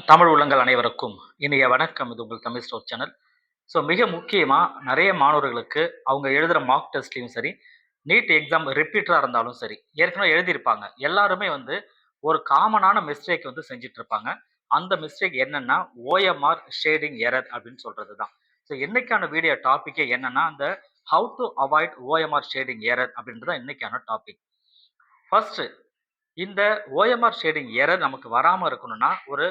தமிழ் உள்ளங்கள் அனைவருக்கும் இனிய வணக்கம். இது உங்கள் தமிழ் ஸ்டோர் சேனல். ஸோ மிக முக்கியமாக நிறைய மாணவர்களுக்கு அவங்க எழுதுகிற மார்க் டெஸ்ட்லையும் சரி, நீட் எக்ஸாம் ரிப்பீட்டராக இருந்தாலும் சரி, ஏற்கனவே எழுதியிருப்பாங்க. எல்லாருமே ஒரு காமனான மிஸ்டேக் செஞ்சுட்டு இருப்பாங்க. அந்த மிஸ்டேக் என்னன்னா ஓஎம்ஆர் ஷேடிங் எரர் அப்படின்னு சொல்றது தான். ஸோ இன்னைக்கான வீடியோ டாபிக்கே என்னன்னா அந்த how to avoid OMR shading error அப்படின்றது இன்னைக்கான டாபிக். ஃபர்ஸ்ட், இந்த ஓஎம்ஆர் ஷேடிங் எரர் நமக்கு வராமல் இருக்கணும்னா ஒரு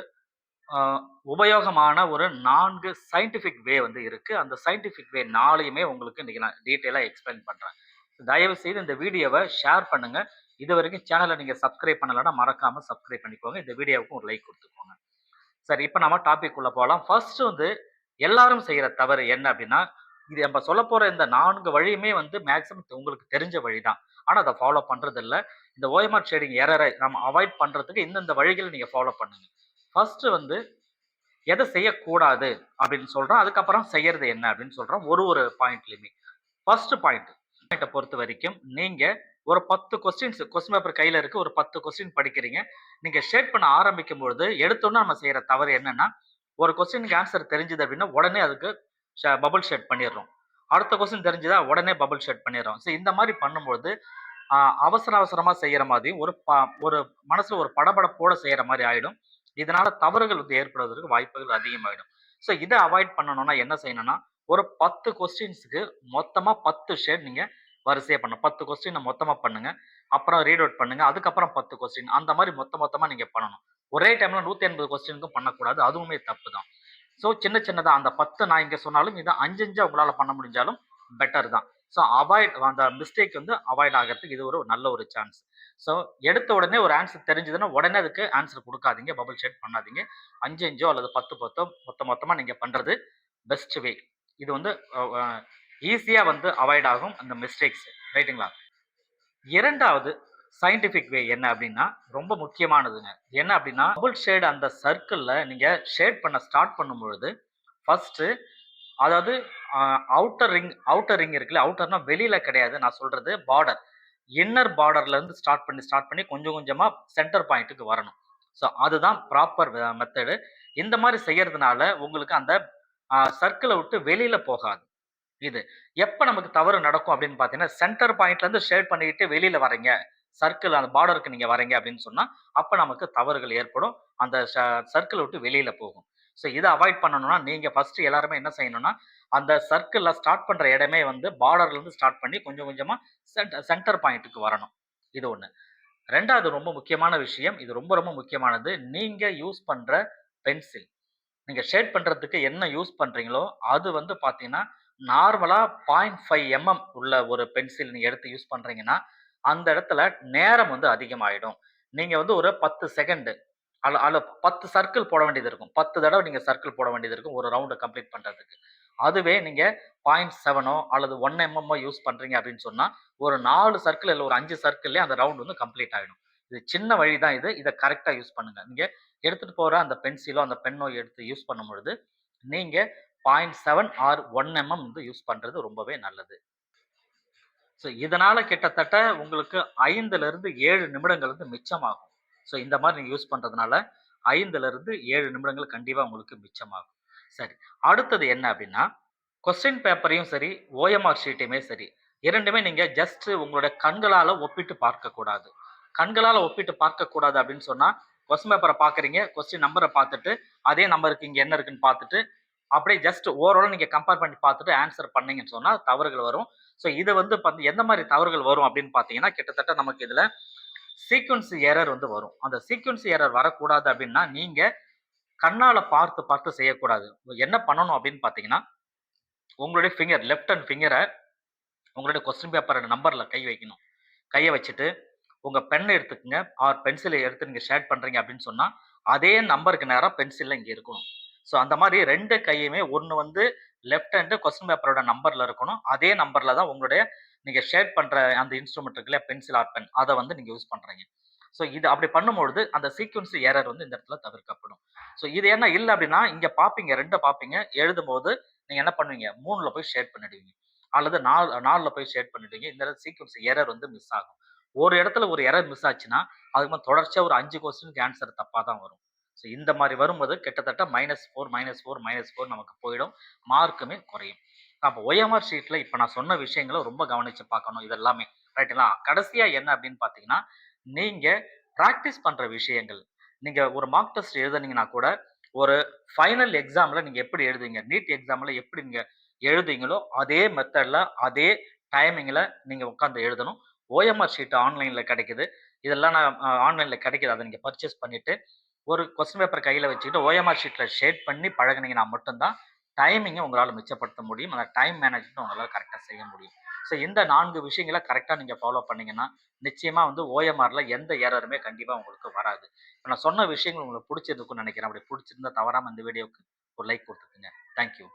உபயோகமான ஒரு 4 சயின்டிஃபிக் வே இருக்கு. அந்த சயின்டிஃபிக் வே 4யுமே உங்களுக்கு இன்னைக்கு நான் டீட்டெயிலா எக்ஸ்பிளைன் பண்றேன். தயவு செய்து இந்த வீடியோவை ஷேர் பண்ணுங்க. இதுவரைக்கும் சேனலை நீங்க சப்ஸ்கிரைப் பண்ணலன்னா மறக்காம சப்ஸ்கிரைப் பண்ணிக்கோங்க. இந்த வீடியோவுக்கு ஒரு லைக் கொடுத்துக்கோங்க. சரி, இப்போ நம்ம டாபிக் உள்ள போகலாம். ஃபர்ஸ்ட் எல்லாரும் செய்யற தவறு என்ன அப்படின்னா, இது நம்ம சொல்ல போற இந்த 4 வழியுமே மேக்ஸிமம் உங்களுக்கு தெரிஞ்ச வழி தான். ஆனா அதை ஃபாலோ பண்றது இல்ல. இந்த ஓஎம்ஆர் ஷேடிங் எரரை நம்ம அவாய்ட் பண்றதுக்கு இந்தந்த வழிகளை நீங்க ஃபாலோ பண்ணுங்க. ஃபர்ஸ்ட் எதை செய்யக்கூடாது அப்படின்னு சொல்றோம். அதுக்கப்புறம் செய்யறது என்ன அப்படின்னு சொல்றோம். ஒரு பாயிண்ட்லயுமே. ஃபர்ஸ்ட் பாயிண்ட்டை பொறுத்த வரைக்கும் நீங்க ஒரு 10 கொஸ்டின் பேப்பர் கையில இருக்கு. ஒரு 10 கொஸ்டின் படிக்கிறீங்க. நீங்க ஷேட் பண்ண ஆரம்பிக்கும் பொழுது எடுத்தோன்னா நம்ம செய்யற தவறு என்னன்னா, ஒரு கொஸ்டினுக்கு ஆன்சர் தெரிஞ்சது அப்படின்னா உடனே அதுக்கு பபுள் ஷேட் பண்ணிடுறோம். அடுத்த கொஸ்டின் தெரிஞ்சதா உடனே பபுள் ஷேட் பண்ணிடுறோம். ஸோ இந்த மாதிரி பண்ணும்போது அவசர அவசரமா செய்யற மாதிரியும் ஒரு மனசுல ஒரு படபடப்போட செய்யற மாதிரி ஆயிடும். இதனால தவறுகள் ஏற்படுவதற்கு வாய்ப்புகள் அதிகமாயிடும். ஸோ இதை அவாய்ட் பண்ணணும்னா என்ன செய்யணும்னா, ஒரு 10 கொஸ்டின்ஸுக்கு மொத்தமா 10 ஷேட் நீங்க வரிசையா பண்ணணும். 10 கொஸ்டின் மொத்தமா பண்ணுங்க. அப்புறம் ரீட் அவுட் பண்ணுங்க. அதுக்கப்புறம் 10 கொஸ்டின் அந்த மாதிரி மொத்தமா நீங்க பண்ணணும். ஒரே டைம்ல 180 கொஸ்டினுக்கும் பண்ணக்கூடாது. அதுவுமே தப்பு தான். ஸோ சின்ன சின்னதா அந்த 10 நான் இங்க சொன்னாலும் இதை 5 உங்களால பண்ண முடிஞ்சாலும் பெட்டர் தான். ஸோ அவாய்ட் அந்த மிஸ்டேக் அவாய்ட் ஆகிறதுக்கு இது ஒரு நல்ல ஒரு சான்ஸ். ஸோ எடுத்த உடனே ஒரு ஆன்சர் தெரிஞ்சதுன்னா உடனே அதுக்கு ஆன்சர் கொடுக்காதீங்க. பபுள் ஷேட் பண்ணாதீங்க. 5 அல்லது 10 மொத்தமா நீங்க பண்றது பெஸ்ட் வே. இது ஈஸியா அவாய்ட் ஆகும் அந்த மிஸ்டேக்ஸ். ரைட்டுங்களா? இரண்டாவது சயின்டிபிக் வே என்ன அப்படின்னா ரொம்ப முக்கியமானதுங்க. என்ன அப்படின்னா பபுள் ஷேட் அந்த சர்க்கிள்ல நீங்க ஷேட் பண்ண ஸ்டார்ட் பண்ணும் பொழுது ஃபர்ஸ்ட், அதாவது அவுட்டர் ரிங் இருக்குல்ல, அவுட்டர்னா வெளியில கிடையாது, நான் சொல்றது பார்டர். இன்னர் பார்டர்ல இருந்து ஸ்டார்ட் பண்ணி கொஞ்சம் கொஞ்சமா சென்டர் பாயிண்ட்டுக்கு வரணும். ஸோ அதுதான் ப்ராப்பர் மெத்தடு. இந்த மாதிரி செய்யறதுனால உங்களுக்கு அந்த சர்க்கிளை விட்டு வெளியில போகாது. இது எப்ப நமக்கு தவறு நடக்கும் அப்படின்னு பாத்தீங்கன்னா, சென்டர் பாயிண்ட்ல இருந்து ஷேட் பண்ணிட்டு வெளியில வரீங்க, சர்க்கிள் அந்த பார்டருக்கு நீங்க வரீங்க அப்படின்னு சொன்னா அப்ப நமக்கு தவறுகள் ஏற்படும். அந்த சர்க்கிள் விட்டு வெளியில போகும். ஸோ இதை அவாய்ட் பண்ணணும்னா நீங்க ஃபர்ஸ்ட் எல்லாருமே என்ன செய்யணும்னா, அந்த சர்க்கிள்ல ஸ்டார்ட் பண்ற இடமே பார்டர்ல இருந்து ஸ்டார்ட் பண்ணி கொஞ்சம் கொஞ்சமா சென்டர் பாயிண்ட்டுக்கு வரணும். இது ஒண்ணு. ரெண்டாவது ரொம்ப முக்கியமான விஷயம், இது ரொம்ப ரொம்ப முக்கியமானது. நீங்க யூஸ் பண்ற பென்சில், நீங்க ஷேட் பண்றதுக்கு என்ன யூஸ் பண்றீங்களோ அது பாத்தீங்கன்னா நார்மலா 0.5 உள்ள ஒரு பென்சில் நீங்க எடுத்து யூஸ் பண்றீங்கன்னா அந்த இடத்துல நேரம் அதிகமாயிடும். நீங்க ஒரு 10 செகண்ட் அல்ல 10 சர்க்கிள் போட வேண்டியது இருக்கும். 10 தடவை நீங்க சர்க்கிள் போட வேண்டியது இருக்கும் ஒரு ரவுண்டை கம்ப்ளீட் பண்றதுக்கு. அதுவே நீங்க 0.7 அல்லது 1 யூஸ் பண்றீங்க அப்படின்னு சொன்னா ஒரு 4 சர்க்கிள் இல்ல ஒரு 5 சர்க்கிள்லயே அந்த ரவுண்ட் கம்ப்ளீட் ஆயிடும். இது சின்ன வழி தான் இது. இதை கரெக்டா யூஸ் பண்ணுங்க. நீங்க எடுத்துட்டு போற அந்த பென்சிலோ அந்த பென்னோ எடுத்து யூஸ் பண்ணும் பொழுது நீங்க 0.7 ஆர் 1 யூஸ் பண்றது ரொம்பவே நல்லது. ஸோ இதனால கிட்டத்தட்ட உங்களுக்கு 5ல இருந்து 7 நிமிடங்கள் மிச்சமாகும். ஸோ இந்த மாதிரி நீங்க யூஸ் பண்றதுனால 5ல இருந்து 7 நிமிடங்கள் கண்டிப்பா உங்களுக்கு மிச்சமாகும். சரி, அடுத்தது என்ன அப்படின்னா, கொஸ்டின் பேப்பரையும் சரி, ஓஎம்ஆர் ஷீட்டையுமே சரி, இரண்டுமே நீங்க ஜஸ்ட் உங்களுடைய கண்களால ஒப்பிட்டு பார்க்க கூடாது. கண்களால ஒப்பிட்டு பார்க்க கூடாது அப்படின்னு சொன்னா, கொஸ்டின் பேப்பரை பாக்குறீங்க, கொஸ்டின் நம்பரை பார்த்துட்டு அதே நம்பருக்கு இங்க என்ன இருக்குன்னு பார்த்துட்டு அப்படியே ஜஸ்ட் ஓவரால் நீங்க கம்பேர் பண்ணி பார்த்துட்டு ஆன்சர் பண்ணீங்கன்னு சொன்னா தவறுகள் வரும். ஸோ இது எந்த மாதிரி தவறுகள் வரும் அப்படின்னு பார்த்தீங்கன்னா, கிட்டத்தட்ட நமக்கு இதுல சீக்வன்ஸ் எரர் வரும். அந்த சீக்வன்ஸ் எரர் வரக்கூடாது அப்படின்னா நீங்க கண்ணால பார்த்து பார்த்து செய்யக்கூடாது. என்ன பண்ணணும் அப்படின்னு பார்த்தீங்கன்னா, உங்களுடைய ஃபிங்கர் லெஃப்ட் ஹேண்ட் ஃபிங்கரை உங்களுடைய கொஸ்டின் பேப்பரோட நம்பர்ல கை வைக்கணும். கையை வச்சுட்டு உங்க பெண்ணை எடுத்துக்கங்க ஆர் பென்சிலை எடுத்து நீங்க ஷேட் பண்றீங்க அப்படின்னு சொன்னா அதே நம்பருக்கு நேரம் பென்சில்ல இங்க இருக்கணும். ஸோ அந்த மாதிரி 2 கையுமே ஒன்று லெஃப்ட் ஹேண்டு கொஸ்டின் பேப்பரோட நம்பர்ல இருக்கணும். அதே நம்பர்ல தான் உங்களுடைய நீங்க ஷேட் பண்ற அந்த இன்ஸ்ட்ருமெண்ட் இருக்குல்ல, பென்சில் ஆர் பென், அதை நீங்க யூஸ் பண்றீங்க. ஸோ இது அப்படி பண்ணும்பொழுது அந்த சீக்வன்ஸ் எரர் இந்த இடத்துல தவிர்க்கப்படும். ஸோ இது என்ன இல்லை அப்படின்னா, இங்க பாப்பீங்க 2 பாப்பீங்க, எழுதும் போது நீங்க என்ன பண்ணுவீங்க 3ல போய் ஷேட் பண்ணிடுவீங்க அல்லது 4ல போய் ஷேட் பண்ணிடுவீங்க. இந்த சீக்வன்ஸ் எரர் மிஸ் ஆகும். ஒரு இடத்துல ஒரு எரர் மிஸ் ஆச்சுன்னா அதுக்கு தொடர்ச்சியா ஒரு 5 கொஸ்டினுக்கு ஆன்சர் தப்பா தான் வரும். ஸோ இந்த மாரி வரும்போது கிட்டத்தட்ட -4, -4, -4 நமக்கு போயிடும். மார்க்குமே குறையும். அப்போ OMR ஷீட்ல இப்ப நான் சொன்ன விஷயங்கள ரொம்ப கவனிச்சு பார்க்கணும் இது எல்லாமே. ரைட்டுங்களா? கடைசியா என்ன அப்படின்னு பார்த்தீங்கன்னா, நீங்க பிராக்டிஸ் பண்ற விஷயங்கள். நீங்க ஒரு மார்க் டெஸ்ட் எழுதுனீங்கன்னா கூட, ஒரு ஃபைனல் எக்ஸாம்ல நீங்க எப்படி எழுதுவீங்க? நீட் எக்ஸாம்ல எப்படி நீங்க எழுதுவீங்களோ, அதே மெத்தட்ல, அதே டைமிங்ல நீங்க உட்கார்ந்து எழுதணும். OMR ஷீட் ஆன்லைன்ல கிடைக்குது. இதெல்லாம் நான் ஆன்லைன்ல கிடைக்குது. அத நீங்க பர்ச்சேஸ் பண்ணிட்டு, ஒரு கொஸ்டின் பேப்பர் கையில வச்சுக்கிட்டு OMR ஷீட்ல ஷேட் பண்ணி பழகுனீங்கன்னா மட்டும் தான், டைமிங்க உங்களால மிச்சப்படுத்த முடியும். அந்த டைம் மேனேஜ்மென்ட் உங்களால கரெக்ட்டா செய்ய முடியும். ஸோ இந்த 4 விஷயங்கள கரெக்ட்டா நீங்க ஃபாலோ பண்ணீங்கன்னா, நிச்சயமா வந்து OMRல எந்த எரருமே கண்டிப்பா உங்களுக்கு வராது. இப்ப நான் சொன்ன விஷயங்கள் உங்களுக்கு புடிச்சிருக்கும்னு நெனைக்கிறேன். அப்படி புடிச்சிருந்தா தவறாம இந்த வீடியோவுக்கு ஒரு லைக் குடுத்துக்குங்க. Thank you.